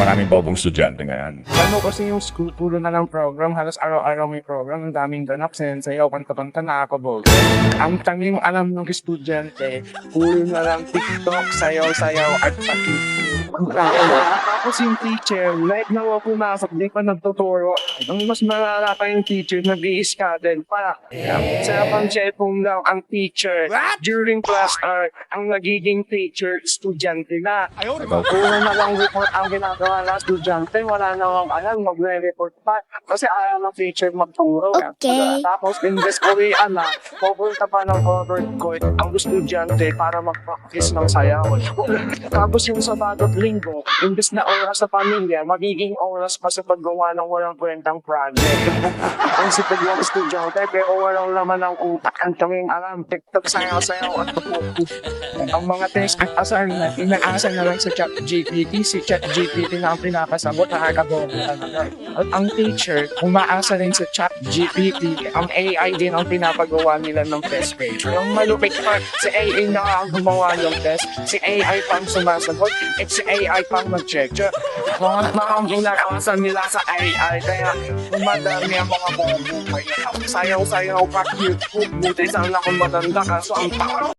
maraming bobong estudyante ngayon. Ano kasi yung school, puro na ng program, halos araw-araw may program, ang daming ganap, sayaw, kanta-kanta, nakakabogo. Ang tanging alam ng estudyante, puro na lang TikTok, sayaw-sayaw, at sakit. Tapos yung teacher, like na pumasok, di pa nagtuturo. Ang mas malala pa yung teacher, nag-i-scatter pa. Sa pang cellphone lang ang teacher. During class hour, ang nagiging teacher, estudyante na. Puro na lang report ang ginagawa ng estudyante, wala na akong alam, magre-report pa. Kasi ayaw ng teacher magturo. Okay. Tapos, imbes uwian na, pupunta pa ng covered court ang estudyante para mag-practice ng sayaw. Tapos yung Sabado at Linggo, imbes na oras sa pamilya, magiging oras pa sa paggawa ng walang kwentang project. Ang sipag ng estudyante, pero walang laman ng utak. Ang tanging alam, TikTok, sayaw-sayaw, at ang mga test at assignment, inaasa na lang sa ChatGPT. Si ChatGPT na ang pinakasagot, nakakabobo talaga. At ang teacher, umaasa rin sa ChatGPT, ang AI din ang pinapagawa nila ng test page. Yung malupit pa, si AI na ang gumawa ng test, si AI pang sumasagot, at si AI pang mag-check. Mga ang inakasan nila sa AI, kaya madami ang mga bobo. Sayaw-sayaw pa, cute, buti sana akong matanda, kaso ang